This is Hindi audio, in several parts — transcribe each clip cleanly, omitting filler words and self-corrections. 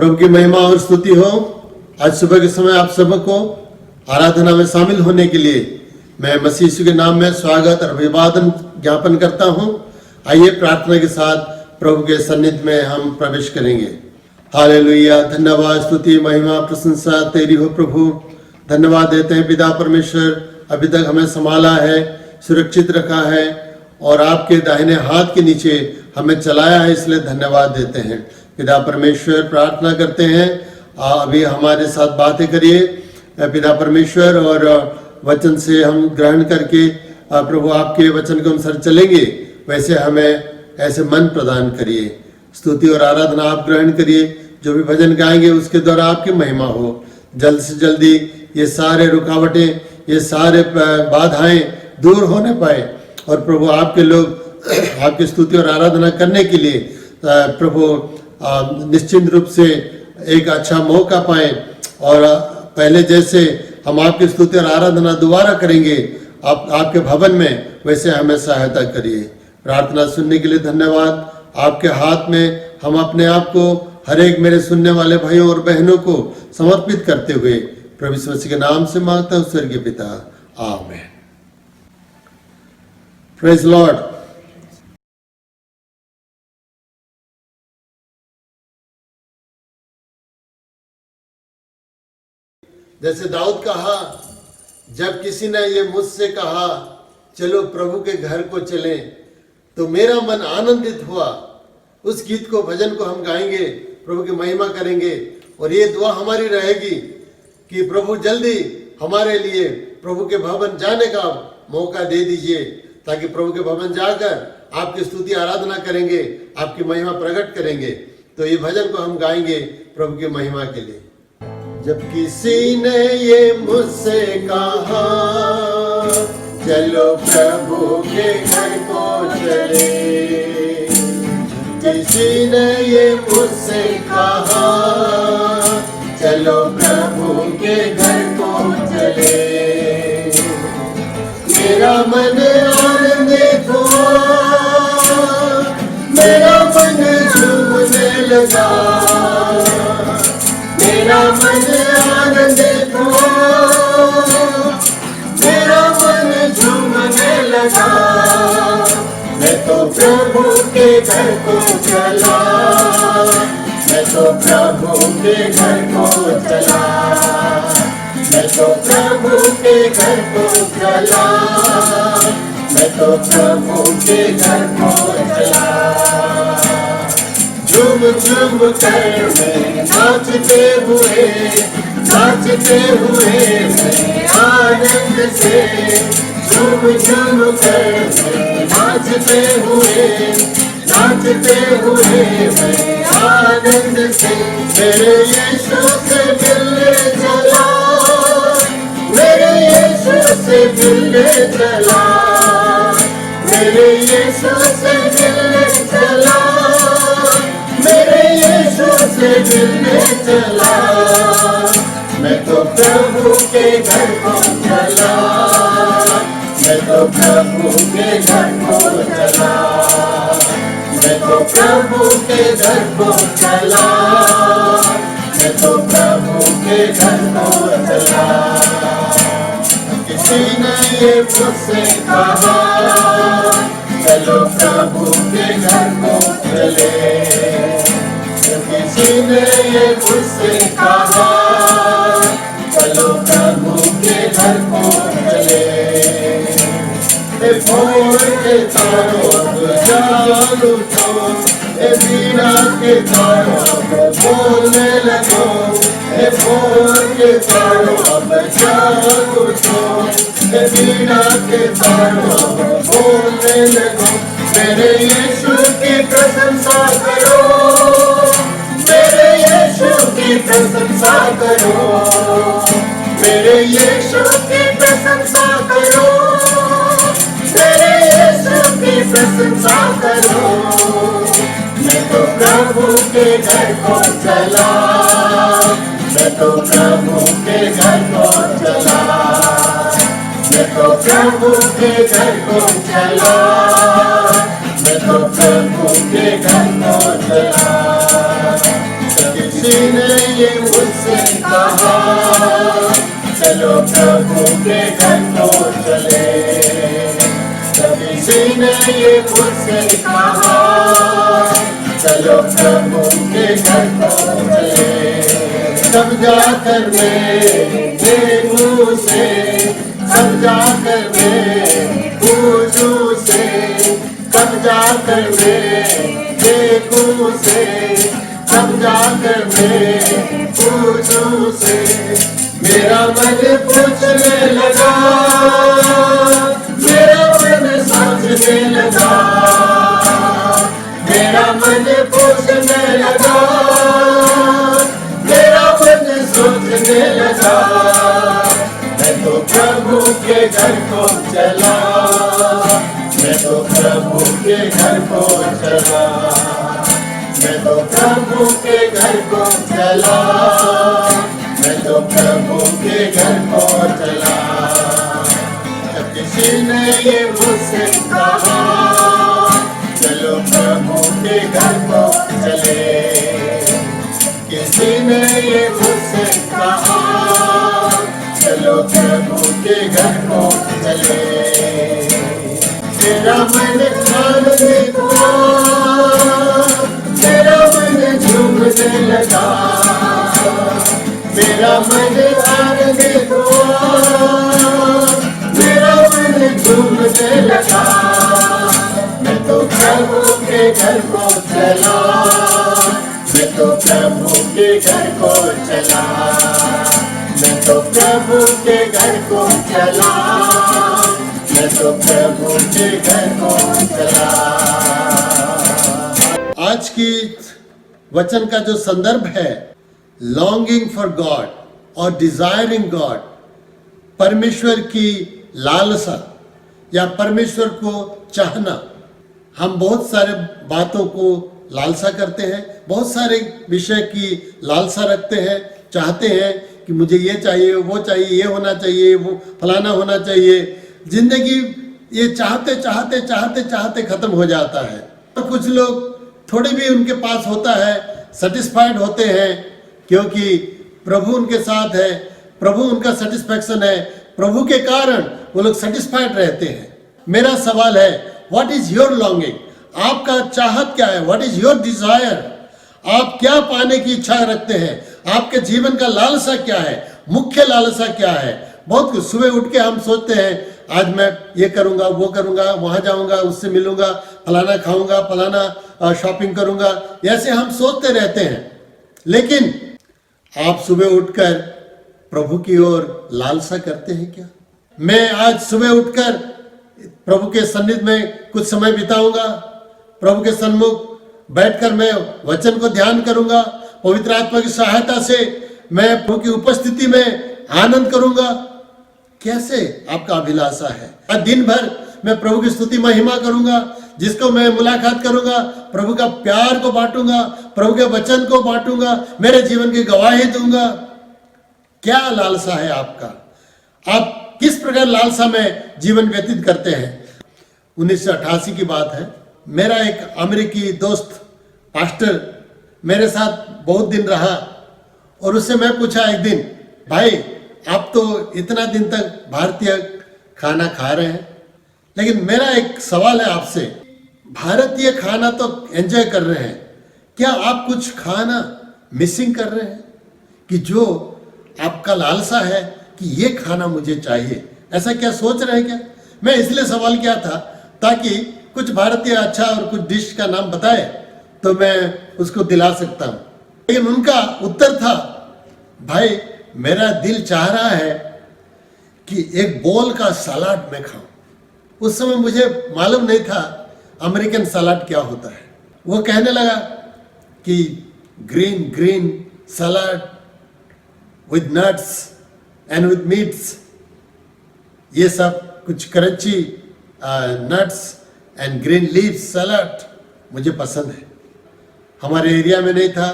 प्रभु की महिमा और स्तुति हो। आज सुबह के समय आप सबको आराधना में शामिल होने के लिए मैं मसीह यीशु के नाम में स्वागत और अभिवादन ज्ञापन करता हूं। आइए प्रार्थना के साथ प्रभु के सन्निधि में हम प्रवेश करेंगे। हालेलुया। धन्यवाद, स्तुति, महिमा, प्रशंसा तेरी हो प्रभु। धन्यवाद देते हैं पिता परमेश्वर, अभी तक हमें संभाला है, सुरक्षित रखा है और आपके दाहिने हाथ के नीचे हमें चलाया है, इसलिए धन्यवाद देते हैं। पिता परमेश्वर, प्रार्थना करते हैं अभी हमारे साथ बातें करिए पिता परमेश्वर, और वचन से हम ग्रहण करके प्रभु आपके वचन के अनुसार चलेंगे, वैसे हमें ऐसे मन प्रदान करिए। स्तुति और आराधना आप ग्रहण करिए। जो भी भजन गाएंगे उसके द्वारा आपकी महिमा हो। जल्द से जल्दी ये सारे रुकावटें, ये सारे बाधाएं दूर होने पाए और प्रभु आपके लोग आपकी स्तुति और आराधना करने के लिए प्रभु निश्चित रूप से एक अच्छा मौका पाए और पहले जैसे हम आपकी स्तुति और आराधना दोबारा करेंगे आपके भवन में, वैसे हमें सहायता करिए। प्रार्थना सुनने के लिए धन्यवाद। आपके हाथ में हम अपने आप को हर एक मेरे सुनने वाले भाइयों और बहनों को समर्पित करते हुए प्रभु यीशु मसीह के नाम से मांगता हूं, स्वर्गीय पिता, आमीन। Praise Lord. जैसे दाऊद कहा, जब किसी ने ये मुझसे कहा चलो प्रभु के घर को चले, तो मेरा मन आनंदित हुआ। उस गीत को, भजन को हम गाएंगे, प्रभु की महिमा करेंगे और ये दुआ हमारी रहेगी कि प्रभु जल्दी हमारे लिए प्रभु के भवन जाने का मौका दे दीजिए, ताकि प्रभु के भवन जाकर आपकी स्तुति आराधना करेंगे, आपकी महिमा प्रकट करेंगे। तो ये भजन को हम गाएंगे प्रभु की महिमा के लिए। जब किसी ने ये मुझसे कहा चलो प्रभु के घर को चले, किसी ने ये मुझसे कहा चलो प्रभु के घर को चले, मेरा मन आनंदित हुआ, मेरा मन झूमने लगा, मेरा मन आनंदित हुआ, मेरा मन झूमने लगा। मैं तो प्रभु के घर को चला, मैं तो प्रभु के घर को चला, मैं तो प्रभु के घर को चला, मैं तो प्रभु के घर को चला। झूम झूम कर मैं नाचते हुए मैं आनंद से, झूम झूम कर मैं नाचते हुए मैं आनंद से, मेरे यीशु से मिलने चला, मेरे यीशु से मिलने चला, मेरे यीशु से मिलने चला, मेरे यीशु से मिलने चला। मैं तो प्रभु के घर को चला, मैं तो प्रभु के घर को चला, मैं तो प्रभु के घर को चला, मैं तो प्रभु के घर को चला। किसी ने ये मुझसे कहा चलो प्रभु के घर को चले, किसी ने ये मुझसे कहा चलो प्रभु के घर को चले। भोर के तारों जागो तो, बीड़ा के तारों बोलने लगो, भोर के तारों जागो तो, बीड़ा के तारों बोलने लगो। मेरे यीशु की प्रशंसा करो, मेरे यीशु की प्रशंसा करो, मेरे यीशु की प्रशंसा करो, मेरे यीशु की प्रशंसा करो। मैं तो प्रभु के घर को चला, मैं तो प्रभु के घर को चला, मैं तो प्रभु के घर को चला, मैं तो प्रभु के घर को चला। किसी ने ये मुझसे कहा, चलो प्रभु के घर को चले। जब किसी ने ये मुझसे कहा, चलो प्रभु के घर को चले। तब जाकर मैं देखूं से, तब जाकर मैं पूछूं से, तब जाकर मैं देखूं से, तब जाकर मैं पूछूं से। मेरा मन पूछने लगा, मेरा मन सोचने लगा, मेरा मन पूछने लगा, मेरा मन सोचने लगा। मैं तो प्रभु के घर को चला, मैं तो प्रभु के घर को चला, मैं तो प्रभु के घर को चला, मैं तो प्रभु के घर को चला। जब किसी ने ये मुझसे कहा, चलो प्रभु के घर को चले। किसी ने ये मुझसे कहा, चलो प्रभु के घर को चले। मेरा मन मानने को, मेरा मन झूमने लगा, मेरा मन मानने को, मेरा मन झूमने लगा। मैं तो प्रभु के घर को चला, मैं तो प्रभु के घर को चला, मैं तो प्रभु के घर को चला, मैं तो प्रभु के घर को चला। आज की वचन का जो संदर्भ है, लॉन्गिंग फॉर गॉड और डिजायरिंग गॉड, परमेश्वर की लालसा या परमेश्वर को चाहना। हम बहुत सारे बातों को लालसा करते हैं, बहुत सारे विषय की लालसा रखते हैं, चाहते हैं कि मुझे ये चाहिए, वो चाहिए, ये होना चाहिए, वो फलाना होना चाहिए। जिंदगी ये चाहते चाहते चाहते चाहते खत्म हो जाता है। और कुछ लोग थोड़े भी उनके पास होता है, सेटिस्फाइड होते हैं, क्योंकि प्रभु उनके साथ है, प्रभु उनका सेटिस्फैक्शन है, प्रभु के कारण वो लोग सेटिस्फाइड रहते हैं। मेरा सवाल है, व्हाट इज योर लॉन्गिंग? आपका चाहत क्या है? What is your desire? आप क्या पाने की इच्छा रखते हैं? आपके जीवन का लालसा क्या है? मुख्य लालसा क्या है? बहुत कुछ। सुबह उठ के हम सोचते हैं, आज मैं ये करूंगा, वो करूंगा, वहां जाऊंगा, उससे मिलूंगा, फलाना खाऊंगा, फलाना शॉपिंग करूंगा, ऐसे हम सोचते रहते हैं। लेकिन आप सुबह उठकर प्रभु की ओर लालसा करते हैं क्या? मैं आज सुबह उठकर प्रभु के सन्निधि में कुछ समय बिताऊंगा, प्रभु के सन्मुख बैठकर मैं वचन को ध्यान करूंगा, पवित्र आत्मा की सहायता से मैं प्रभु की उपस्थिति में आनंद करूंगा। कैसे आपका अभिलाषा है? आज दिन भर मैं प्रभु की स्तुति महिमा करूंगा, जिसको मैं मुलाकात करूंगा, प्रभु का प्यार को बांटूंगा, प्रभु के वचन को बांटूंगा, मेरे जीवन की गवाही दूंगा। क्या लालसा है आपका? आप किस प्रकार लालसा में जीवन व्यतीत करते हैं? 1988 की बात है। मेरा एक अमेरिकी दोस्त पास्टर मेरे साथ बहुत दिन रहा, और उससे मैं पूछा एक दिन, भाई आप तो इतना दिन तक भारतीय खाना खा रहे हैं, लेकिन मेरा एक सवाल है आपसे, भारतीय खाना तो एंजॉय कर रहे हैं, क्या आप कुछ खाना मिसिंग कर रहे हैं? कि जो आपका लालसा है कि ये खाना मुझे चाहिए, ऐसा क्या सोच रहे हैं क्या? मैं इसलिए सवाल किया था ताकि कुछ भारतीय अच्छा और कुछ डिश का नाम बताए तो मैं उसको दिला सकता हूँ। लेकिन उनका उत्तर था, भाई मेरा दिल चाह रहा है कि एक बोल का सलाद मैं खाऊं। उस समय मुझे मालूम नहीं था अमेरिकन सलाद क्या होता है। वो कहने लगा कि green salad with nuts and with meats, ये सब कुछ crunchy nuts and green leaves salad मुझे पसंद है। हमारे एरिया में नहीं था,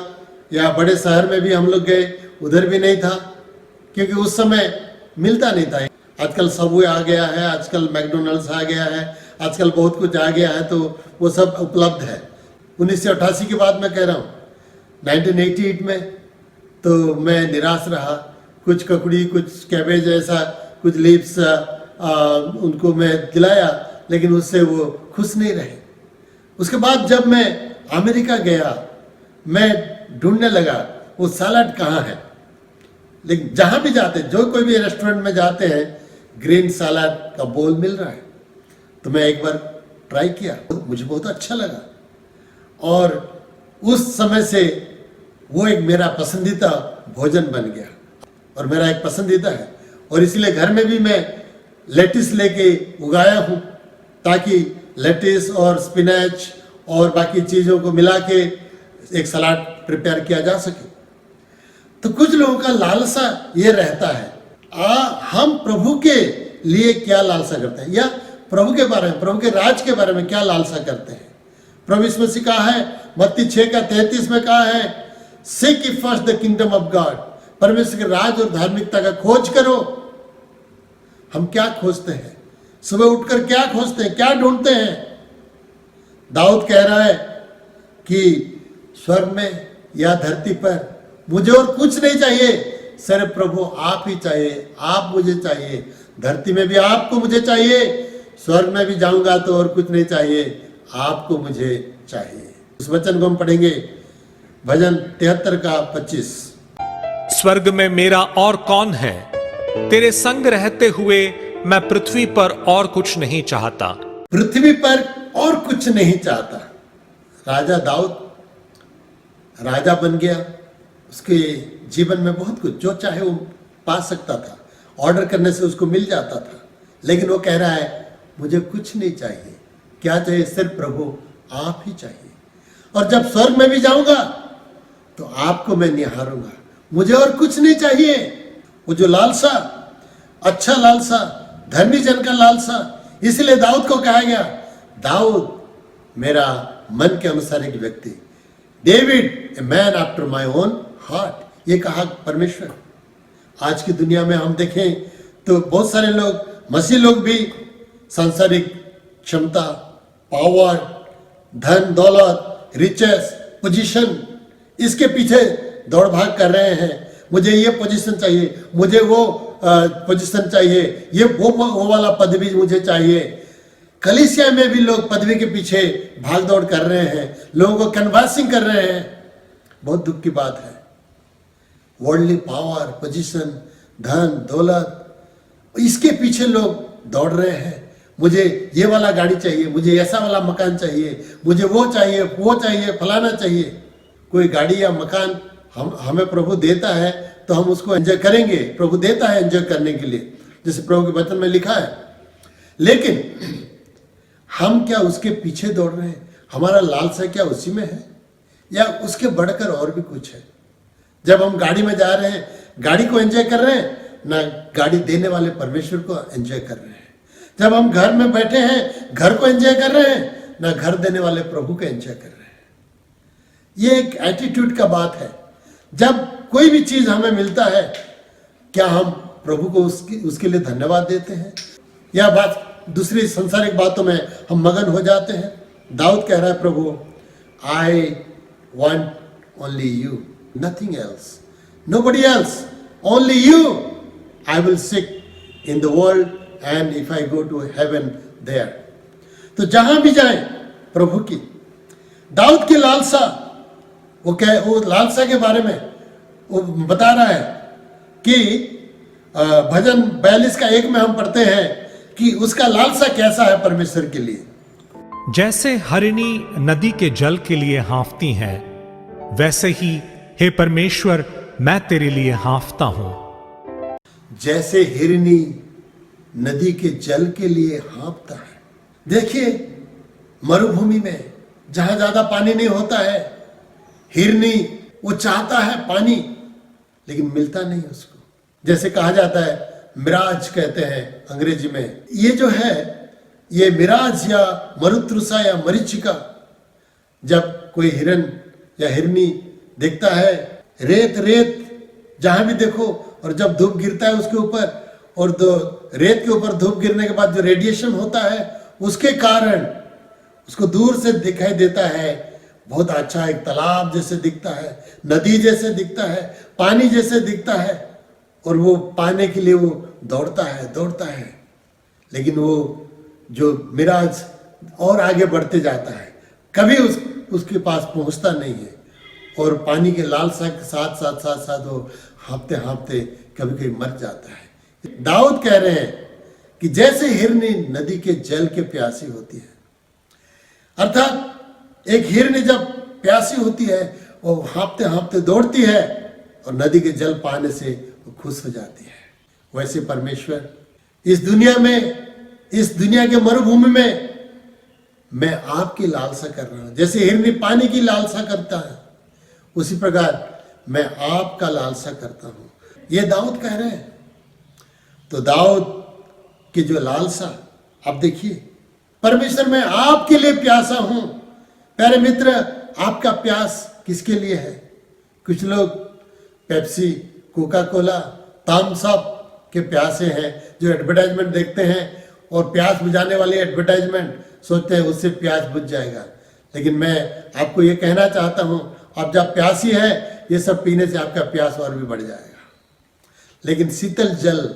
या बड़े शहर में भी हम लोग गए, उधर भी नहीं था, क्योंकि उस समय मिलता नहीं था। आजकल सबवे आ गया है, आजकल मैकडोनल्ड्स आ गया है, आजकल बहुत कुछ आ गया है, तो वो सब उपलब्ध है। 1988 की बात मैं कह रहा हूँ। 1988 में तो मैं निराश रहा। कुछ ककड़ी, कुछ कैबेज, ऐसा कुछ लीव्स उनको मैं दिलाया, लेकिन उससे वो खुश नहीं रहे। उसके बाद जब मैं अमेरिका गया, मैं ढूंढने लगा वो सलाद कहाँ है। लेकिन जहाँ भी जाते, जो कोई भी रेस्टोरेंट में जाते हैं, ग्रीन सलाद का बोल मिल रहा है। तो मैं एक बार ट्राई किया, मुझे बहुत अच्छा लगा, और उस समय से वो एक मेरा पसंदीदा भोजन बन गया और मेरा एक पसंदीदा है। और इसलिए घर में भी मैं लेटिस लेके उगाया हूँ, ताकि लेटिस और स्पिनच और बाकी चीज़ों को मिला के एक सलाद प्रिपेयर किया जा सके। तो कुछ लोगों का लालसा ये रहता है, हम प्रभु के लिए क्या लालसा करते हैं, या प्रभु के बारे में, प्रभु के राज के बारे में क्या लालसा करते हैं। प्रभु यीशु मसीह कहा है, मत्ती 6:33 में कहा है, seek ye first the kingdom of God, परमेश्वर के राज और धार्मिकता का खोज करो। हम क्या खोजते हैं? सुबह उठकर क्या खोजते हैं, क्या ढूंढते हैं? दाऊद कह रहा है कि स्वर्ग में या धरती पर मुझे और कुछ नहीं चाहिए, सिर्फ प्रभु आप ही चाहिए, आप मुझे चाहिए। धरती में भी आपको मुझे चाहिए, स्वर्ग में भी जाऊंगा तो और कुछ नहीं चाहिए, आपको मुझे चाहिए। उस वचन को हम पढ़ेंगे, भजन 73 का 25। स्वर्ग में मेरा और कौन है, तेरे संग रहते हुए मैं पृथ्वी पर और कुछ नहीं चाहता। पृथ्वी पर और कुछ नहीं चाहता। राजा दाऊद राजा बन गया, उसके जीवन में बहुत कुछ जो चाहे वो पा सकता था, ऑर्डर करने से उसको मिल जाता था। लेकिन वो कह रहा है, मुझे कुछ नहीं चाहिए। क्या चाहिए? सिर्फ प्रभु आप ही चाहिए। और जब स्वर्ग में भी जाऊंगा तो आपको मैं निहारूंगा, मुझे और कुछ नहीं चाहिए। वो जो लालसा, अच्छा लालसा, धर्मी जन का लालसा, इसलिए दाऊद को कहा गया, दाऊद मेरा मन के अनुसार एक व्यक्ति, David a man after my own heart, ये कहा परमेश्वर। आज की दुनिया में हम देखें तो बहुत सारे लोग, मसीह लोग भी सांसारिक क्षमता, पावर, धन दौलत, रिचेस, पोजीशन, इसके पीछे दौड़ भाग कर रहे हैं। मुझे ये पोजीशन चाहिए, मुझे वो पोजीशन चाहिए, ये वो वाला पदवी मुझे चाहिए। कलीसिया में भी लोग पदवी के पीछे भाग दौड़ कर रहे हैं, लोगों को कन्वर्सिंग कर रहे हैं। बहुत दुख की बात है। वर्ल्डली पावर, पोजीशन, धन दौलत, इसके पीछे लोग दौड़ रहे हैं। मुझे ये वाला गाड़ी चाहिए, मुझे ऐसा वाला मकान चाहिए, मुझे वो चाहिए, वो चाहिए, फलाना चाहिए। कोई गाड़ी या मकान हमें प्रभु देता है तो हम उसको एंजॉय करेंगे। प्रभु देता है एंजॉय करने के लिए, जैसे प्रभु के वचन में लिखा है। लेकिन हम क्या उसके पीछे दौड़ रहे हैं? हमारा लालसा क्या उसी में है, या उसके बढ़कर और भी कुछ है? जब हम गाड़ी में जा रहे हैं, गाड़ी को एंजॉय कर रहे हैं, ना गाड़ी देने वाले परमेश्वर को एंजॉय कर रहे हैं। जब हम घर में बैठे हैं, घर को एंजॉय कर रहे हैं, ना घर देने वाले प्रभु को एंजॉय कर रहे हैं। ये एक एटीट्यूड का बात है। जब कोई भी चीज हमें मिलता है, क्या हम प्रभु को उसके लिए धन्यवाद देते हैं, या बात दूसरी संसारिक बातों में हम मगन हो जाते हैं? दाऊद कह रहा है, प्रभु I want only you, nothing else, nobody else, only you I will seek in the world, and if I go to heaven there. तो जहां भी जाए प्रभु की, दाऊद की लालसा, वो लालसा के बारे में वो बता रहा है कि भजन 42 का 1 में हम पढ़ते हैं कि उसका लालसा कैसा है परमेश्वर के लिए। जैसे हरिणी नदी के जल के लिए हाँफती है, वैसे ही हे परमेश्वर मैं तेरे लिए हाँफता हूं। जैसे हिरनी नदी के जल के लिए हाँफता है। देखिए, मरुभूमि में जहां ज्यादा पानी नहीं होता है, हिरनी वो चाहता है पानी, लेकिन मिलता नहीं उसको। जैसे कहा जाता है, मिराज कहते हैं अंग्रेजी में। ये जो है, ये मिराज या मरुतृषा या मरीचिका, जब कोई हिरन या हिरनी देखता है, रेत रेत जहां भी देखो, और जब धूप गिरता है उसके ऊपर, और रेत के ऊपर धूप गिरने के बाद जो रेडिएशन होता है, उसके कारण उसको दूर से दिखाई देता है, बहुत अच्छा एक तालाब जैसे दिखता है, नदी जैसे दिखता है, पानी जैसे दिखता है और वो पाने के लिए वो दौड़ता है, लेकिन वो जो मिराज और आगे बढ़ते जाता है, कभी उसके पास पहुंचता नहीं है और पानी के लालसा के साथ साथ साथ साथ वो हाँफते हाँफते कभी कभी मर जाता है। दाऊद कह रहे हैं कि जैसे हिरनी नदी के जल के प्यासी होती है, अर्थात एक हिरनी जब प्यासी होती है वो हाँफते हाँफते दौड़ती है और नदी के जल पाने से वो खुश हो जाती है, वैसे परमेश्वर इस दुनिया के मरुभूमि में मैं आपकी लालसा कर रहा हूं। जैसे हिरनी पानी की लालसा करता है, उसी प्रकार मैं आपका लालसा करता हूं, ये दाऊद कह रहे हैं। तो दाऊद की जो लालसा, आप देखिए, परमेश्वर मैं आपके लिए प्यासा हूं। प्यारे मित्र, आपका प्यास किसके लिए है? कुछ लोग Pepsi, Coca Cola, Thums Up के प्यासे हैं, जो एडवर्टाइजमेंट देखते हैं और प्यास बुझाने वाली एडवर्टाइजमेंट सोचते हैं उससे प्यास बुझ जाएगा। लेकिन मैं आपको ये कहना चाहता हूं, आप जब प्यासी है, ये सब पीने से आपका प्यास और भी बढ़ जाएगा। लेकिन शीतल जल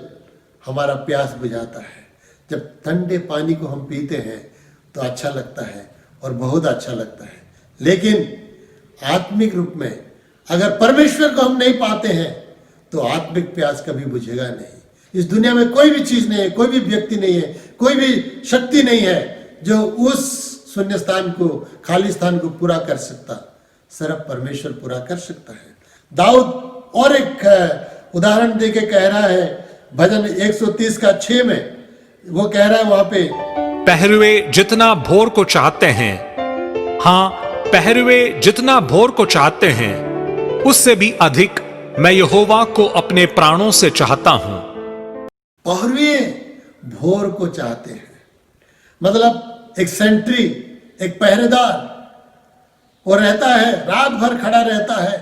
हमारा प्यास बुझाता है। जब ठंडे पानी को हम पीते हैं तो अच्छा लगता है और बहुत अच्छा लगता है। लेकिन आत्मिक रूप में अगर परमेश्वर को हम नहीं पाते हैं तो आत्मिक प्यास कभी बुझेगा नहीं। इस दुनिया में कोई भी चीज नहीं है, कोई भी व्यक्ति नहीं है, कोई भी शक्ति नहीं है जो उस शून्य स्थान को, खाली स्थान को पूरा कर सकता। सिर्फ परमेश्वर पूरा कर सकता है। दाऊद और एक उदाहरण देके कह रहा है, भजन 130 का 6 में वो कह रहा है वहां पे, पहरुए जितना भोर को चाहते हैं, हाँ पहरुए जितना भोर को चाहते हैं, उससे भी अधिक मैं यहोवा को अपने प्राणों से चाहता हूं। पहरुए भोर को चाहते हैं, मतलब एक सेंट्री, एक पहरेदार, वो रहता है, रात भर खड़ा रहता है,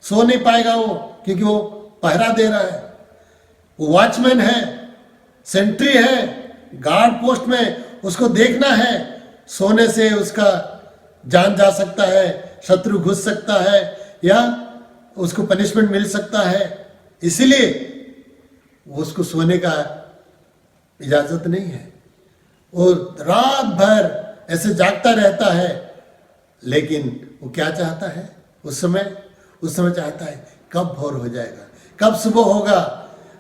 सो नहीं पाएगा वो, क्योंकि वो पहरा दे रहा है। वो वॉचमैन है, सेंट्री है, गार्ड पोस्ट में, उसको देखना है। सोने से उसका जान जा सकता है, शत्रु घुस सकता है या उसको पनिशमेंट मिल सकता है, इसीलिए उसको सोने का इजाजत नहीं है। वो रात भर ऐसे जागता रहता है। लेकिन वो क्या चाहता है उस समय चाहता है कब भोर हो जाएगा, कब सुबह होगा,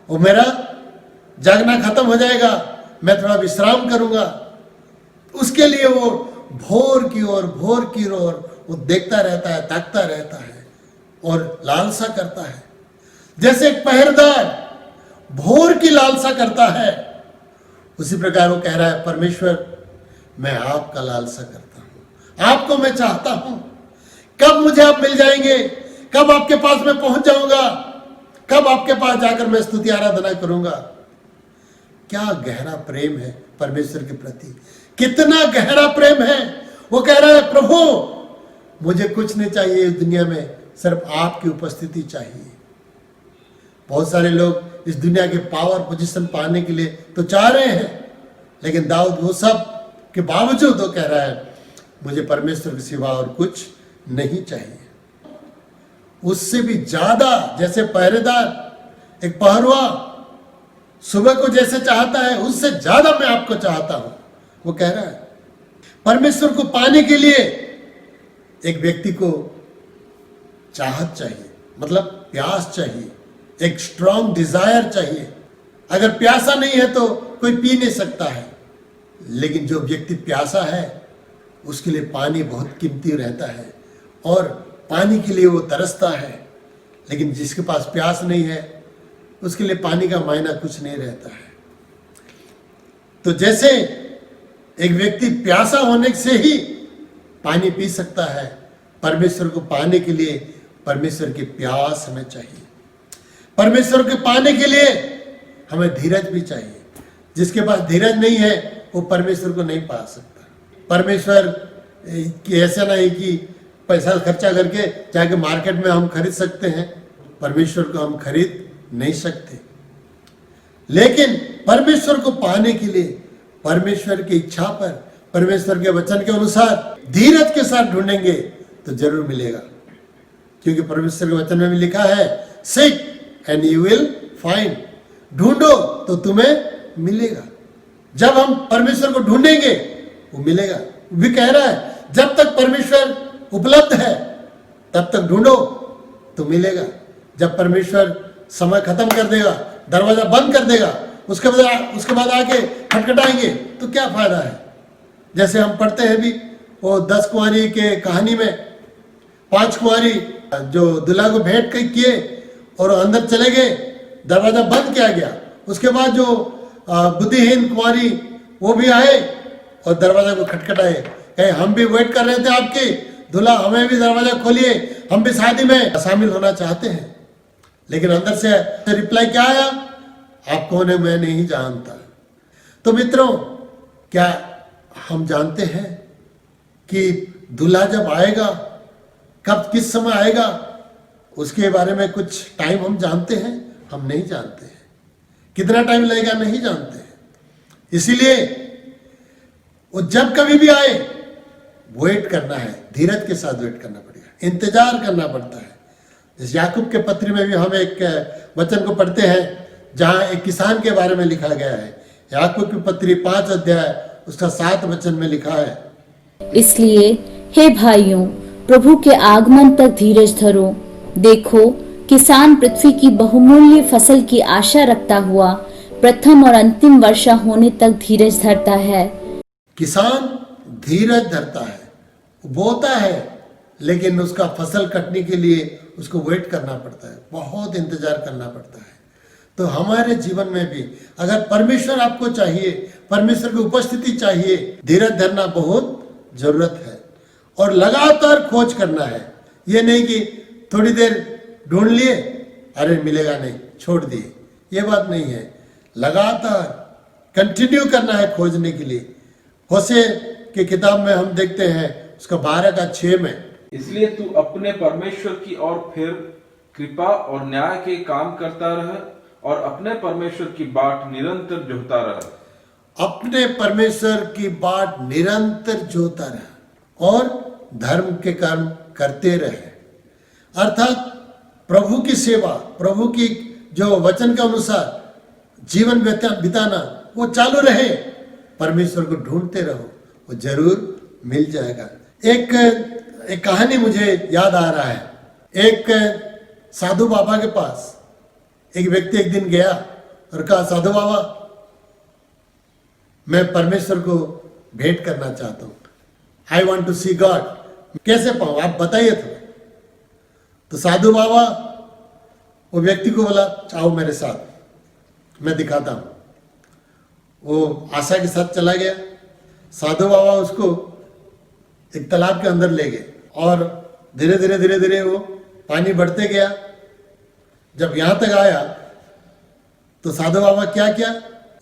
वो मेरा जागना खत्म हो जाएगा, मैं थोड़ा विश्राम करूंगा। उसके लिए वो भोर की ओर वो देखता रहता है, ताकता रहता है और लालसा करता है। जैसे एक पहरेदार भोर की लालसा करता है, उसी प्रकार वो कह रहा है, परमेश्वर मैं आपका लालसा करता हूं, आपको मैं चाहता हूं। कब मुझे आप मिल जाएंगे, कब आपके पास मैं पहुंच जाऊंगा, कब आपके पास जाकर मैं स्तुति आराधना करूंगा। क्या गहरा प्रेम है परमेश्वर के प्रति, कितना गहरा प्रेम है। वो कह रहा है, प्रभु मुझे कुछ नहीं चाहिए इस दुनिया में, सिर्फ आपकी उपस्थिति चाहिए। बहुत सारे लोग इस दुनिया के पावर पोजीशन पाने के लिए तो चाह रहे हैं, लेकिन दाऊद वो सब के बावजूद वो कह रहा है, मुझे परमेश्वर के सिवा और कुछ नहीं चाहिए। उससे भी ज्यादा, जैसे पहरेदार, एक पहरुआ सुबह को जैसे चाहता है, उससे ज्यादा मैं आपको चाहता हूं। वो कह रहा है, परमेश्वर को पाने के लिए एक व्यक्ति को चाहत चाहिए, मतलब प्यास चाहिए, एक स्ट्रॉन्ग डिजायर चाहिए। अगर प्यासा नहीं है तो कोई पी नहीं सकता है, लेकिन जो व्यक्ति प्यासा है उसके लिए पानी बहुत कीमती रहता है और पानी के लिए वो तरसता है। लेकिन जिसके पास प्यास नहीं है उसके लिए पानी का मायना कुछ नहीं रहता है। तो जैसे एक व्यक्ति प्यासा होने से ही पानी पी सकता है, परमेश्वर को पाने के लिए परमेश्वर की प्यास हमें चाहिए। परमेश्वर को पाने के लिए हमें धीरज भी चाहिए। जिसके पास धीरज नहीं है वो परमेश्वर को नहीं पा सकता। परमेश्वर की ऐसा नहीं कि पैसा खर्चा करके जाके मार्केट में हम खरीद सकते हैं, परमेश्वर को हम खरीद नहीं सकते। लेकिन परमेश्वर को पाने के लिए परमेश्वर की इच्छा पर, परमेश्वर के वचन के अनुसार धीरज के साथ ढूंढेंगे तो जरूर मिलेगा। क्योंकि परमेश्वर के वचन में भी लिखा है, seek and you will find, ढूंढो तो तुम्हें मिलेगा। जब हम परमेश्वर को ढूंढेंगे वो मिलेगा। वो भी कह रहा है जब तक परमेश्वर उपलब्ध है तब तक ढूंढो तो मिलेगा। जब परमेश्वर समय खत्म कर देगा, दरवाजा बंद कर देगा, उसके बाद आके खटखटाएंगे तो क्या फायदा है। जैसे हम पढ़ते हैं भी वो 10 कुंवारी के कहानी में 5 कुंवारी जो दूल्हा को भेंट किए और अंदर चले गए, दरवाजा बंद किया गया। उसके बाद जो बुद्धिहीन कुंवारी वो भी आए और दरवाजा को खटखटाए, कहे हम भी वेट कर रहे थे आपकी, दूल्हा हमें भी दरवाजा खोलिए, हम भी शादी में शामिल होना चाहते हैं। लेकिन अंदर से रिप्लाई क्या आया, आप कौन है मैं नहीं जानता। तो मित्रों, क्या हम जानते हैं कि दूल्हा जब आएगा, कब किस समय आएगा, उसके बारे में कुछ टाइम हम जानते हैं? हम नहीं जानते हैं। कितना टाइम लगेगा नहीं जानते हैं। इसीलिए वो जब कभी भी आए वेट करना है, धीरज के साथ वेट करना पड़ेगा, इंतजार करना पड़ता है। इस याकूब के पत्री में भी हम एक वचन को पढ़ते हैं जहां एक किसान के बारे में लिखा गया है। याकूब की पत्री 5 अध्याय उसका 7 वचन में लिखा है, इसलिए हे भाइयों, प्रभु के आगमन तक धीरज धरो। देखो, किसान पृथ्वी की बहुमूल्य फसल की आशा रखता हुआ प्रथम और अंतिम वर्षा होने तक धीरज धरता है। किसान धीरज धरता है, बोता है, लेकिन उसका फसल कटने के लिए उसको वेट करना पड़ता है, बहुत इंतजार करना पड़ता है। तो हमारे जीवन में भी अगर परमेश्वर आपको चाहिए, परमेश्वर की उपस्थिति चाहिए, धीरज धरना बहुत जरूरत है और लगातार खोज करना है। ये नहीं कि थोड़ी देर ढूंढ लिए, अरे मिलेगा नहीं, छोड़ दिए, ये बात नहीं है। लगातार कंटिन्यू करना है खोजने के लिए। होशे की किताब में हम देखते हैं उसका 12:6 में, इसलिए तू अपने परमेश्वर की ओर फिर कृपा और न्याय के काम करता रह और अपने परमेश्वर की बाट निरंतर जोहता रह। अपने परमेश्वर की बाट निरंतर जोता रहे और धर्म के कर्म करते रहे। अर्थात प्रभु की सेवा, प्रभु की जो वचन के अनुसार जीवन बिताना वो चालू रहे। परमेश्वर को ढूंढते रहो, वो जरूर मिल जाएगा। एक कहानी मुझे याद आ रहा है। एक साधु बाबा के पास एक व्यक्ति एक दिन गया और कहा, साधु बाबा मैं परमेश्वर को भेंट करना चाहता हूँ, I want to see God, कैसे पाऊँ आप बताइए। तो साधु बाबा वो व्यक्ति को बोला, आओ मेरे साथ, मैं दिखाता हूँ। वो आशा के साथ चला गया। साधु बाबा उसको एक तालाब के अंदर ले गए और धीरे धीरे वो पानी बढ़ते गया। जब यहाँ तक आया तो साधु बाबा क्या किया,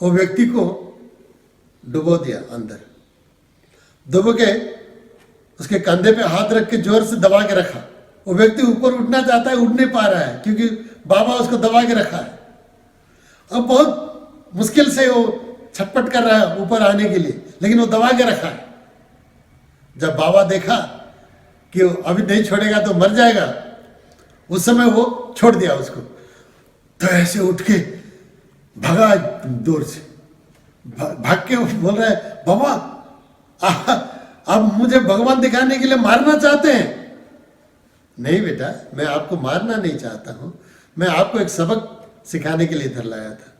वो व्यक्ति को डुबो दिया अंदर, डुबो के उसके कंधे पे हाथ रख के जोर से दबा के रखा। वो व्यक्ति ऊपर उठना चाहता है, उठ नहीं पा रहा है क्योंकि बाबा उसको दबा के रखा है। अब बहुत मुश्किल से वो छटपट कर रहा है ऊपर आने के लिए, लेकिन वो दबा के रखा है। जब बाबा देखा कि अभी नहीं छोड़ेगा तो मर जाएगा, उस समय वो छोड़ दिया उसको। तो ऐसे उठ के भागा दूर से, भाग के बोल रहा है, बाबा अब मुझे भगवान दिखाने के लिए मारना चाहते हैं। नहीं बेटा, मैं आपको मारना नहीं चाहता हूं, मैं आपको एक सबक सिखाने के लिए इधर लाया था।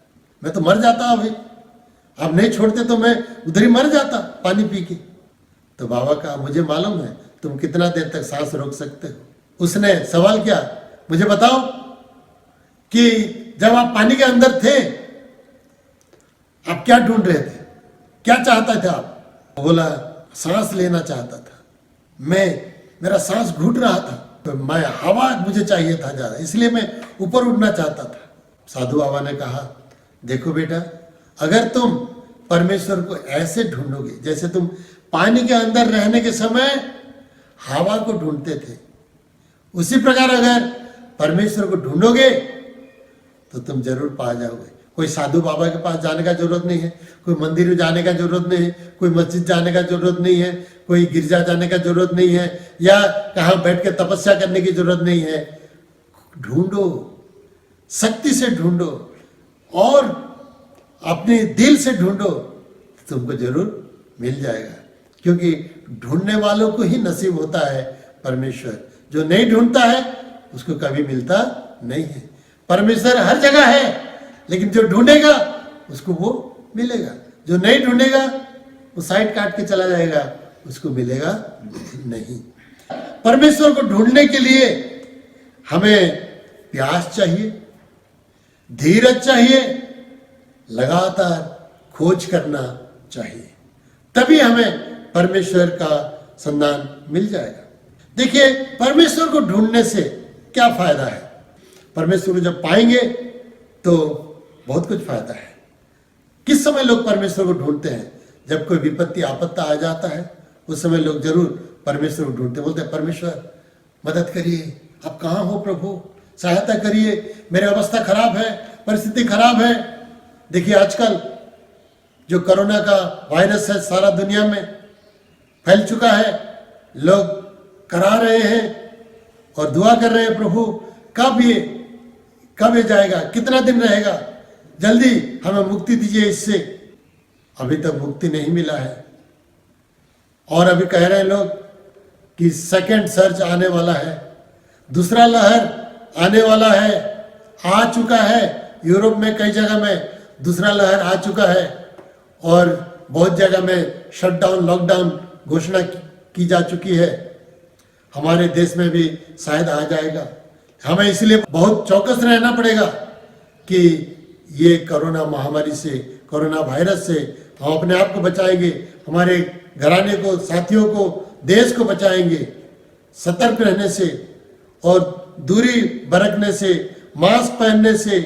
मैं तो मर जाता अभी, आप नहीं छोड़ते तो मैं उधर ही मर जाता पानी पी के। तो बाबा कहा, मुझे मालूम है तुम कितना देर तक सांस रोक सकते हो। उसने सवाल किया, मुझे बताओ कि जब आप पानी के अंदर थे आप क्या ढूंढ रहे थे, क्या चाहता थे आप? बोला, सांस लेना चाहता था, मेरा सांस घुट रहा था, तो मैं हवा मुझे चाहिए था ज्यादा, इसलिए मैं ऊपर उठना चाहता था। साधु बाबा ने कहा, देखो बेटा, अगर तुम परमेश्वर को ऐसे ढूंढोगे जैसे तुम पानी के अंदर रहने के समय हवा को ढूंढते थे, उसी प्रकार अगर परमेश्वर को ढूंढोगे तो तुम जरूर पा जाओगे। कोई साधु बाबा के पास जाने का जरूरत नहीं है, कोई मंदिर में जाने का जरूरत नहीं है, कोई मस्जिद जाने का जरूरत नहीं है, कोई गिरजा जाने का जरूरत नहीं है, या कहाँ बैठ के तपस्या करने की जरूरत नहीं है। ढूंढो, शक्ति से ढूंढो और अपने दिल से ढूंढो, तुमको जरूर मिल जाएगा। क्योंकि ढूंढने वालों को ही नसीब होता है परमेश्वर, जो नहीं ढूंढता है उसको कभी मिलता नहीं है। परमेश्वर हर जगह है, लेकिन जो ढूंढेगा उसको वो मिलेगा, जो नहीं ढूंढेगा वो साइड काट के चला जाएगा, उसको मिलेगा नहीं। परमेश्वर को ढूंढने के लिए हमें प्यास चाहिए, धीरज चाहिए, लगातार खोज करना चाहिए, तभी हमें परमेश्वर का संधान मिल जाएगा। देखिए, परमेश्वर को ढूंढने से क्या फायदा है। परमेश्वर को जब पाएंगे तो बहुत कुछ फायदा है। किस समय लोग परमेश्वर को ढूंढते हैं? जब कोई विपत्ति आपत्ति आ जाता है, उस समय लोग जरूर परमेश्वर को ढूंढते, बोलते हैं परमेश्वर मदद करिए, आप कहाँ हो प्रभु, सहायता करिए, मेरी अवस्था खराब है, परिस्थिति खराब है। देखिए, आजकल जो कोरोना का वायरस है सारा दुनिया में फैल चुका है, लोग करा रहे हैं और दुआ कर रहे हैं, प्रभु कब ये जाएगा, कितना दिन रहेगा, जल्दी हमें मुक्ति दीजिए इससे। अभी तक मुक्ति नहीं मिला है और अभी कह रहे हैं लोग कि सेकंड सर्ज आने वाला है, दूसरा लहर आने वाला है, आ चुका है। यूरोप में कई जगह में दूसरा लहर आ चुका है और बहुत जगह में शटडाउन, लॉकडाउन घोषणा की जा चुकी है। हमारे देश में भी शायद आ जाएगा। हमें इसलिए बहुत चौकस रहना पड़ेगा कि ये कोरोना महामारी से, कोरोना वायरस से हम अपने आप को बचाएंगे, हमारे घराने को, साथियों को, देश को बचाएंगे। सतर्क रहने से और दूरी बरतने से, मास्क पहनने से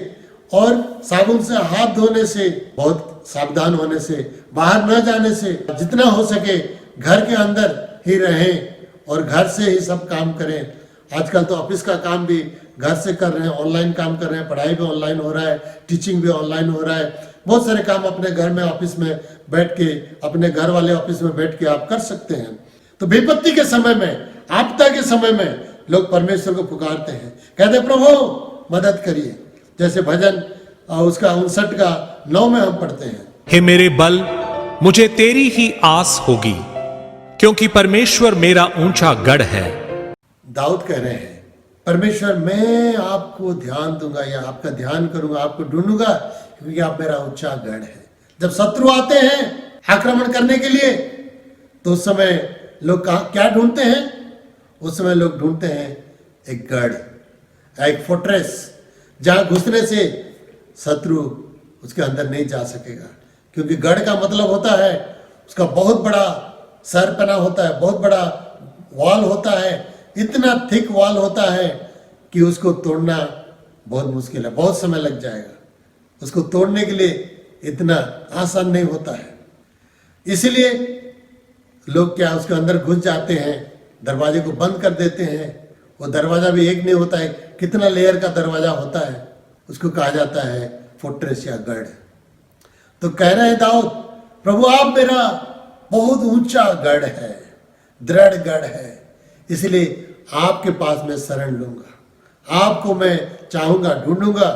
और साबुन से हाथ धोने से, बहुत सावधान होने से, बाहर न जाने से, जितना हो सके घर के अंदर ही रहें और घर से ही सब काम करें। आजकल तो ऑफिस का काम भी घर से कर रहे हैं, ऑनलाइन काम कर रहे हैं, पढ़ाई भी ऑनलाइन हो रहा है, टीचिंग भी ऑनलाइन हो रहा है। बहुत सारे काम अपने घर में, ऑफिस में बैठ के, अपने घर वाले ऑफिस में बैठ के आप कर सकते हैं। तो विपत्ति के समय में, आपदा के समय में लोग परमेश्वर को पुकारते हैं, कहते प्रभु मदद करिए। जैसे भजन उसका 59 में हम पढ़ते हैं, हे मेरे बल, मुझे तेरी ही आस होगी, क्योंकि परमेश्वर मेरा ऊंचा गढ़ है। दाऊद कह रहे हैं, परमेश्वर मैं आपको ध्यान दूंगा या आपका ध्यान करूंगा, आपको ढूंढूंगा, क्योंकि आप मेरा ऊंचा गढ़ है। जब शत्रु आते हैं आक्रमण करने के लिए, तो उस समय लोग क्या ढूंढते हैं? उस समय लोग ढूंढते हैं एक गढ़, एक फोर्ट्रेस, जहां घुसने से शत्रु उसके अंदर नहीं जा सकेगा। क्योंकि गढ़ का मतलब होता है उसका बहुत बड़ा सरपना होता है, बहुत बड़ा वॉल होता है, इतना थिक वॉल होता है कि उसको तोड़ना बहुत मुश्किल है, बहुत समय लग जाएगा। उसको तोड़ने के लिए इतना आसान नहीं होता है। इसलिए लोग क्या उसके अंदर घुस जाते हैं, दरवाजे को बंद कर देते हैं। वो दरवाजा भी एक नहीं होता है, कितना लेयर का दरवाजा होता है, उसको कहा जाता है फोर्ट्रेस या गढ़। तो कह रहे हैं दाऊद, प्रभु आप मेरा बहुत ऊंचा गढ़ है, दृढ़ गढ़ है, इसलिए आपके पास मैं शरण लूंगा, आपको मैं चाहूंगा, ढूंढूंगा।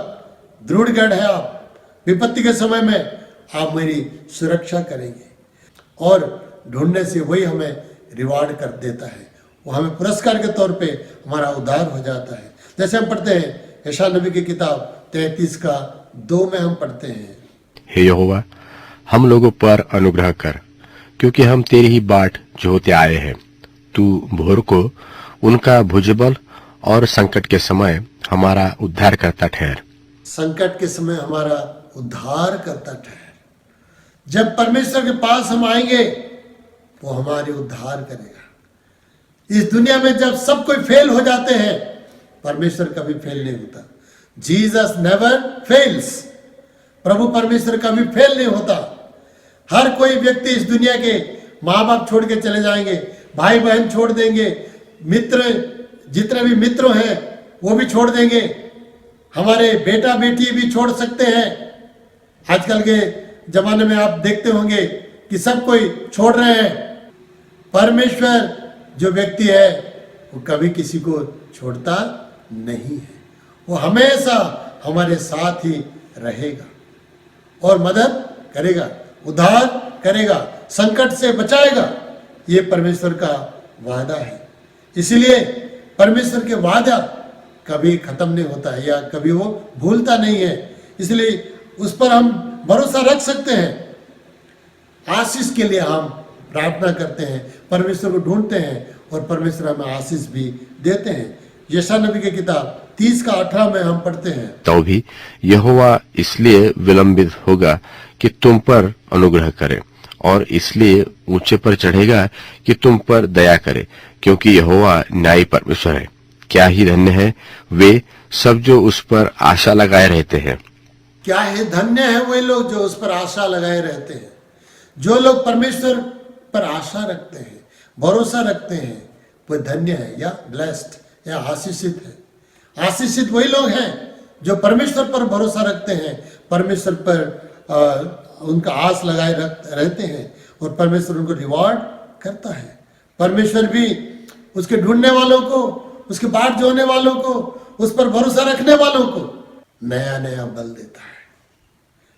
दृढ़ गढ़ है आप, विपत्ति के समय में आप मेरी सुरक्षा करेंगे। और ढूंढने से वही हमें रिवार्ड कर देता है, वो हमें पुरस्कार के तौर पे हमारा उद्धार हो जाता है। जैसे हम पढ़ते हैं यशायाह नबी की किताब 33:2 में हम पढ़ते हैं, हे यहोवा हम लोगों पर अनुग्रह कर, क्योंकि हम तेरी ही बाट जोहते आए हैं। तू भोर को उनका भुजबल और संकट के समय हमारा उद्धार करता ठहर। संकट के समय हमारा उद्धार करता ठहर। जब परमेश्वर के पास हम आएंगे वो हमारी उद्धार करेगा। इस दुनिया में जब सब कोई फेल हो जाते हैं, परमेश्वर कभी फेल नहीं होता। Jesus never fails. प्रभु परमेश्वर कभी फेल नहीं होता। हर कोई व्यक्ति इस दुनिया के माँ बाप छोड़ के चले जाएंगे, भाई बहन छोड़ देंगे, मित्र जितने भी मित्र हैं वो भी छोड़ देंगे, हमारे बेटा बेटी भी छोड़ सकते हैं, आजकल के जमाने में आप देखते होंगे कि सब कोई छोड़ रहे हैं। परमेश्वर जो व्यक्ति है वो कभी किसी को छोड़ता नहीं है, वो हमेशा हमारे साथ ही रहेगा और मदद करेगा, उद्धार करेगा, संकट से बचाएगा। ये परमेश्वर का वादा है। इसीलिए परमेश्वर के वादा कभी खत्म नहीं होता है या कभी वो भूलता नहीं है, इसलिए उस पर हम भरोसा रख सकते हैं। आशीष के लिए हम प्रार्थना करते हैं, परमेश्वर को ढूंढते हैं और परमेश्वर हमें आशीष भी देते हैं। यशायाह नबी की किताब 30:18 में हम पढ़ते हैं, तो भी यहोवा इसलिए विलंबित होगा कि तुम पर अनुग्रह करे, और इसलिए ऊंचे पर चढ़ेगा कि तुम पर दया करे, क्योंकि यहोवा न्यायी परमेश्वर है। क्या ही धन्य है वे सब जो उस पर आशा लगाए रहते हैं। क्या है धन्य है वे लोग जो उस पर आशा लगाए रहते हैं। जो लोग परमेश्वर पर आशा रखते हैं, भरोसा रखते हैं, वो धन्य है या ब्लेस्ड या आशीषित है। आशीषित वही लोग हैं जो परमेश्वर पर भरोसा रखते हैं, परमेश्वर पर उनका आस लगाए रहते हैं और परमेश्वर उनको रिवॉर्ड करता है। परमेश्वर भी उसके ढूंढने वालों को, उसके बाट जोड़ने वालों को, उस पर भरोसा रखने वालों को नया नया बल देता है।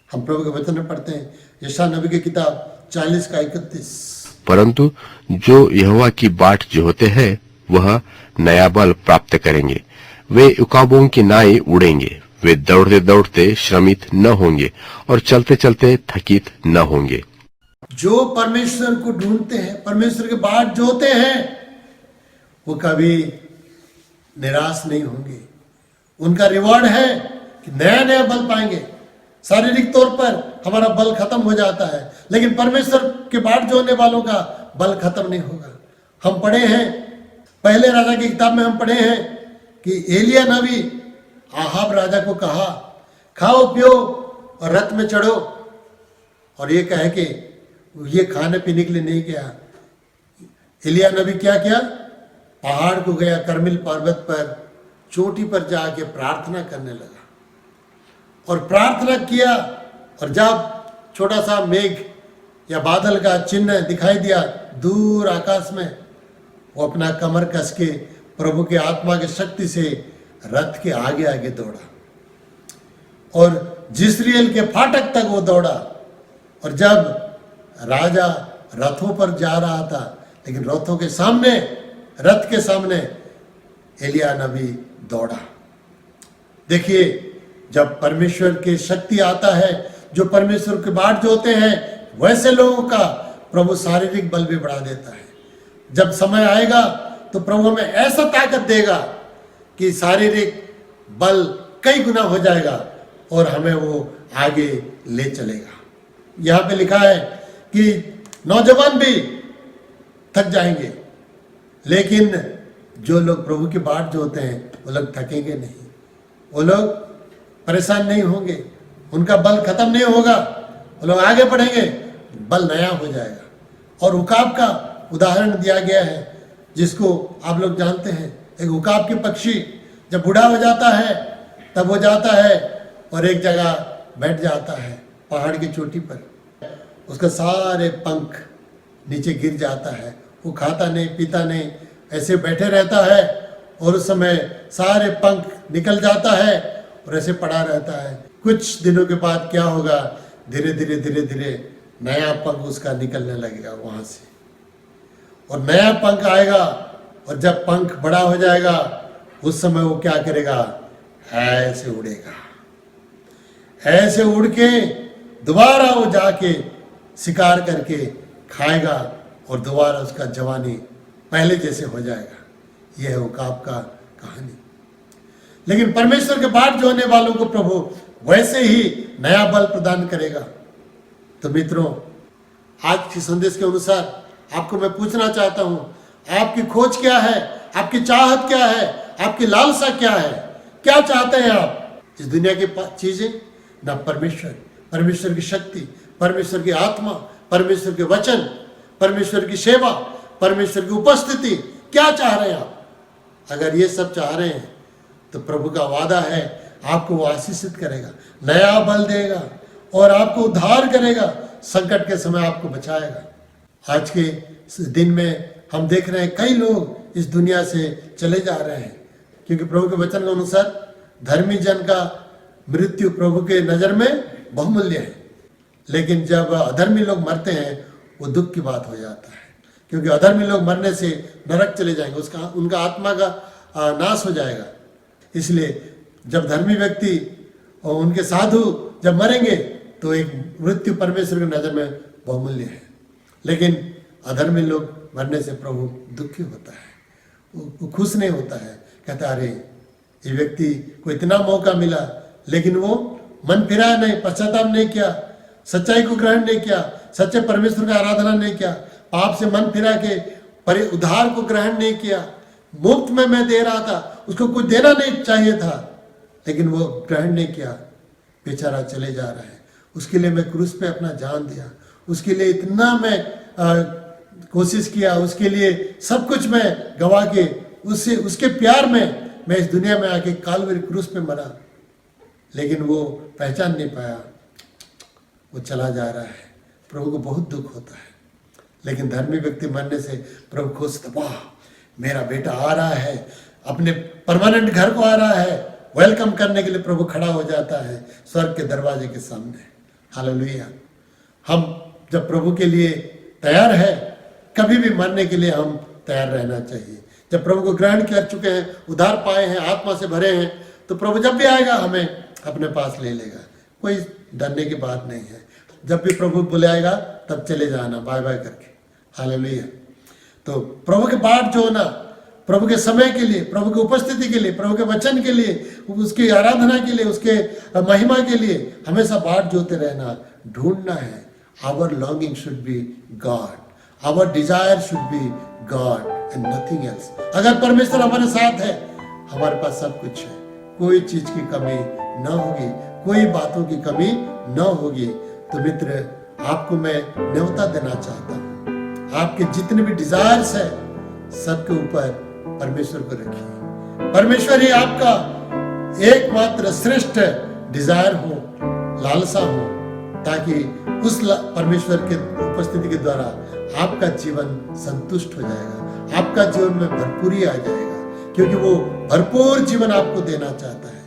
हम प्रभु के वचन में पढ़ते हैं यशायाह नबी की किताब 40:31, परंतु जो यहोवा की बाट जोहते हैं वह नया बल प्राप्त करेंगे। वे उकाबों की नाई उड़ेंगे, वे दौड़ते दौड़ते श्रमित न होंगे और चलते चलते थकित न होंगे। जो परमेश्वर को ढूंढते हैं, परमेश्वर के बाट जोहते हैं, वो कभी निराश नहीं होंगे। उनका रिवॉर्ड है कि नया नया बल पाएंगे। शारीरिक तौर पर हमारा बल खत्म हो जाता है, लेकिन परमेश्वर के बाट जोड़ने वालों का बल खत्म नहीं होगा। हम पढ़े हैं पहले राजा की किताब में, हम पढ़े हैं कि एलिया नबी आहाब राजा को कहा, खाओ पियो और रथ में चढ़ो, और ये कहे कि ये खाने पीने के लिए नहीं गया। एलिया नबी क्या किया? पहाड़ को गया, करमिल पर्वत पर चोटी पर जाके प्रार्थना करने लगा और प्रार्थना किया, और जब छोटा सा मेघ या बादल का चिन्ह दिखाई दिया दूर आकाश में, वो अपना कमर कस के प्रभु के आत्मा की शक्ति से रथ के आगे आगे दौड़ा और जिस्रियल के फाटक तक वो दौड़ा। और जब राजा रथों पर जा रहा था, लेकिन रथों के सामने, रथ के सामने एलिया नबी दौड़ा। देखिए, जब परमेश्वर की शक्ति आता है, जो परमेश्वर के बाट जोते हैं, वैसे लोगों का प्रभु शारीरिक बल भी बढ़ा देता है। जब समय आएगा तो प्रभु हमें ऐसा ताकत देगा कि शारीरिक बल कई गुना हो जाएगा और हमें वो आगे ले चलेगा। यहाँ पे लिखा है कि नौजवान भी थक जाएंगे, लेकिन जो लोग प्रभु की बाट जोते हैं वो लोग थकेंगे नहीं, वो लोग परेशान नहीं होंगे, उनका बल खत्म नहीं होगा, वो लोग आगे बढ़ेंगे, बल नया हो जाएगा। और उकाब का उदाहरण दिया गया है, जिसको आप लोग जानते हैं। एक उकाब के पक्षी जब बूढ़ा हो जाता है तब वो जाता है और एक जगह बैठ जाता है पहाड़ की चोटी पर, उसका सारे पंख नीचे गिर जाता है, वो खाता नहीं पीता नहीं, ऐसे बैठे रहता है, और उस समय सारे पंख निकल जाता है और ऐसे पड़ा रहता है। कुछ दिनों के बाद क्या होगा? धीरे धीरे धीरे धीरे नया पंख उसका निकलने लगेगा वहां से, और नया पंख आएगा, और जब पंख बड़ा हो जाएगा उस समय वो क्या करेगा? ऐसे उड़ेगा, ऐसे उड़ के दोबारा वो जाके शिकार करके खाएगा और दोबारा उसका जवानी पहले जैसे हो जाएगा। यह है उकाब का कहानी। लेकिन परमेश्वर के बाट जोड़ने वालों को प्रभु वैसे ही नया बल प्रदान करेगा। तो मित्रों, आज के संदेश के अनुसार आपको मैं पूछना चाहता हूं, आपकी खोज क्या है? आपकी चाहत क्या है? आपकी लालसा क्या है? क्या चाहते हैं आप? इस दुनिया की चीजें ना परमेश्वर, परमेश्वर की शक्ति, परमेश्वर की आत्मा, परमेश्वर के वचन, परमेश्वर की सेवा, परमेश्वर की उपस्थिति, क्या चाह रहे हैं आप? अगर ये सब चाह रहे हैं तो प्रभु का वादा है आपको वो आशीषित करेगा, नया बल देगा, और आपको उद्धार करेगा, संकट के समय आपको बचाएगा। आज के दिन में हम देख रहे हैं कई लोग इस दुनिया से चले जा रहे हैं, क्योंकि प्रभु के वचन के अनुसार धर्मी जन का मृत्यु प्रभु के नजर में बहुमूल्य है, लेकिन जब अधर्मी लोग मरते हैं वो दुख की बात हो जाता है, क्योंकि अधर्मी लोग मरने से नरक चले जाएंगे, उसका उनका आत्मा का नाश हो जाएगा। इसलिए जब धर्मी व्यक्ति और उनके साधु जब मरेंगे तो एक मृत्यु परमेश्वर की नजर में बहुमूल्य है, लेकिन अधर्मी लोग मरने से प्रभु दुखी होता है, वो खुश नहीं होता है। कहता अरे ये व्यक्ति को इतना मौका मिला लेकिन वो मन फिराया नहीं, पश्चाताप नहीं किया, सच्चाई को ग्रहण नहीं किया, सच्चे परमेश्वर का आराधना नहीं किया, पाप से मन फिरा के उद्धार को ग्रहण नहीं किया। मुफ्त में मैं दे रहा था, उसको कुछ देना नहीं चाहिए था, लेकिन वो ग्रहण नहीं किया, बेचारा चले जा रहा है। उसके लिए मैं क्रूस पे अपना जान दिया, उसके लिए इतना मैं कोशिश किया, उसके लिए सब कुछ मैं गवा के उससे उसके प्यार में मैं इस दुनिया में आके कालवरी क्रूस पे मरा, लेकिन वो पहचान नहीं पाया, वो चला जा रहा है। प्रभु को बहुत दुख होता है, लेकिन धर्मी व्यक्ति मरने से प्रभु खुश था, वाह मेरा बेटा आ रहा है, अपने परमानेंट घर को आ रहा है। वेलकम करने के लिए प्रभु खड़ा हो जाता है स्वर्ग के दरवाजे के सामने। हालेलुया। हम जब प्रभु के लिए तैयार है, कभी भी मरने के लिए हम तैयार रहना चाहिए। जब प्रभु को ग्रहण कर चुके हैं, उद्धार पाए हैं, आत्मा से भरे हैं, तो प्रभु जब भी आएगा हमें अपने पास ले लेगा, कोई डरने की बात नहीं है। जब भी प्रभु बुलाएगा तब चले जाना बाय बाय करके। हालेलुया। तो प्रभु के बाट जो ना, प्रभु के समय के लिए, प्रभु की उपस्थिति के लिए, प्रभु के वचन के लिए, उसकी आराधना के लिए, उसके महिमा के लिए हमेशा बाट जोते रहना, ढूंढना है। Our longing should be God, our desire should be God and nothing else. अगर परमेश्वर हमारे साथ है, हमारे पास सब कुछ है, कोई चीज की कमी न होगी, कोई बातों की कमी न होगी। तो मित्र, आपको मैं न्योता देना चाहता हूँ, आपके जितने भी डिजायर्स है सबके ऊपर परमेश्वर को रखिए। परमेश्वर ही आपका एकमात्र श्रेष्ठ डिजायर हो, लालसा हो, ताकि उस परमेश्वर के उपस्थिति के द्वारा आपका जीवन संतुष्ट हो जाएगा, आपका जीवन में भरपूरी आ जाएगा, क्योंकि वो भरपूर जीवन आपको देना चाहता है।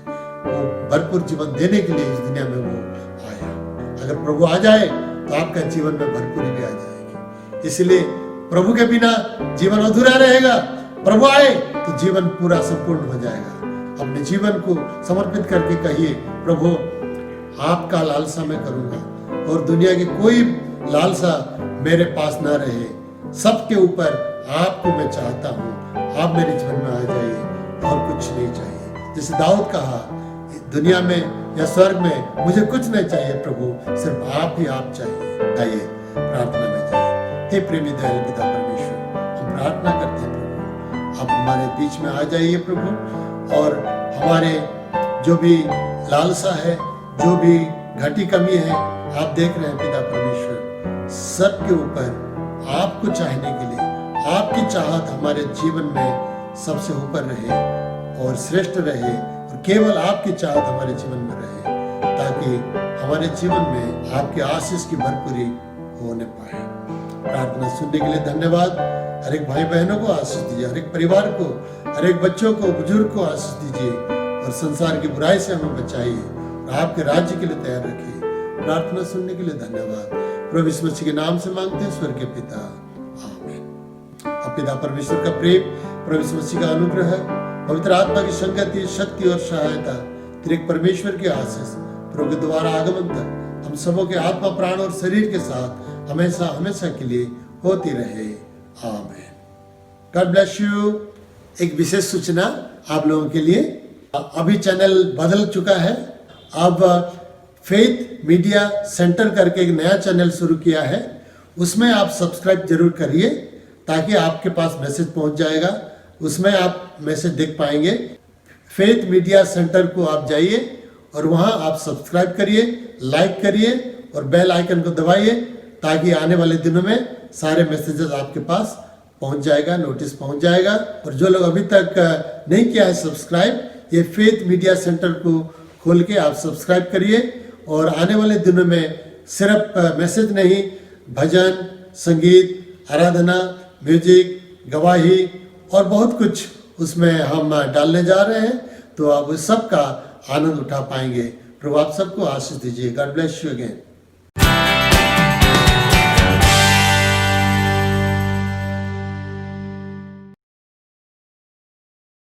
वो भरपूर जीवन देने के लिए इस दुनिया में वो आया। अगर प्रभु आ जाए तो आपका जीवन में भरपूरी भी आ जाएगी। इसलिए प्रभु के बिना जीवन अधूरा रहेगा, प्रभु आए तो जीवन पूरा संपूर्ण हो जाएगा। अपने जीवन को समर्पित करके कहिए, प्रभु आपका लालसा मैं करूंगा और दुनिया की कोई लालसा मेरे पास ना रहे, सबके ऊपर आपको मैं चाहता हूँ, आप मेरे जीवन में आ जाइए और कुछ नहीं चाहिए। जैसे दाऊद कहा, दुनिया में या स्वर्ग में मुझे कुछ नहीं चाहिए प्रभु, सिर्फ आप ही आप चाहिए। आइए प्रार्थना में जाइए। हे प्रेमी दयालु पिता परमेश्वर, हम प्रार्थना करते हैं प्रभु, आप हमारे बीच में आ जाइए प्रभु, और हमारे जो भी लालसा है, जो भी घटी कमी है, आप देख रहे हैं पिता परमेश्वर, सबके ऊपर आपको चाहने के लिए, आपकी चाहत हमारे जीवन में सबसे ऊपर रहे और श्रेष्ठ रहे, और केवल आपकी चाहत हमारे जीवन में रहे, ताकि हमारे जीवन में आपके आशीष की भरपूरी होने पाए। प्रार्थना सुनने के लिए धन्यवाद। हर एक भाई बहनों को आशीष दीजिए, हर एक परिवार को, हर एक बच्चों को, बुजुर्ग को आशीष दीजिए, और संसार की बुराई से हमें बचाइए और आपके राज्य के लिए तैयार रखिए। प्रार्थना सुनने के लिए धन्यवाद। प्रभु यीशु मसीह के नाम से मांगते हैं स्वर्गीय पिता, आमीन। अब पिता परमेश्वर का प्रेम, प्रभु यीशु मसीह का अनुग्रह, पवित्र आत्मा की संगति, शक्ति और सहायता, त्रिएक परमेश्वर की आशीष, प्रभु के द्वारा आगमन तक हम सबों के आत्मा, प्राण और शरीर के साथ हमेशा हमेशा के लिए होती रहे। आमीन। God bless you. एक विशेष सूचना आप लोगों के लिए, अभी चैनल बदल चुका है। अब फेथ मीडिया सेंटर करके एक नया चैनल शुरू किया है, उसमें आप सब्सक्राइब जरूर करिए, ताकि आपके पास मैसेज पहुंच जाएगा, उसमें आप मैसेज देख पाएंगे। फेथ मीडिया सेंटर को आप जाइए और वहां आप सब्सक्राइब करिए, लाइक करिए और बेल आइकन को दबाइए, ताकि आने वाले दिनों में सारे मैसेजेस आपके पास पहुंच जाएगा, नोटिस पहुंच जाएगा। और जो लोग अभी तक नहीं किया है सब्सक्राइब, ये फेथ मीडिया सेंटर को खोल के आप सब्सक्राइब करिए और आने वाले दिनों में सिर्फ मैसेज नहीं, भजन, संगीत, आराधना, म्यूजिक, गवाही और बहुत कुछ उसमें हम डालने जा रहे हैं। तो आप उस सब का आनंद उठा पाएंगे। प्रभु आप सबको आशीष दीजिए। God bless you again.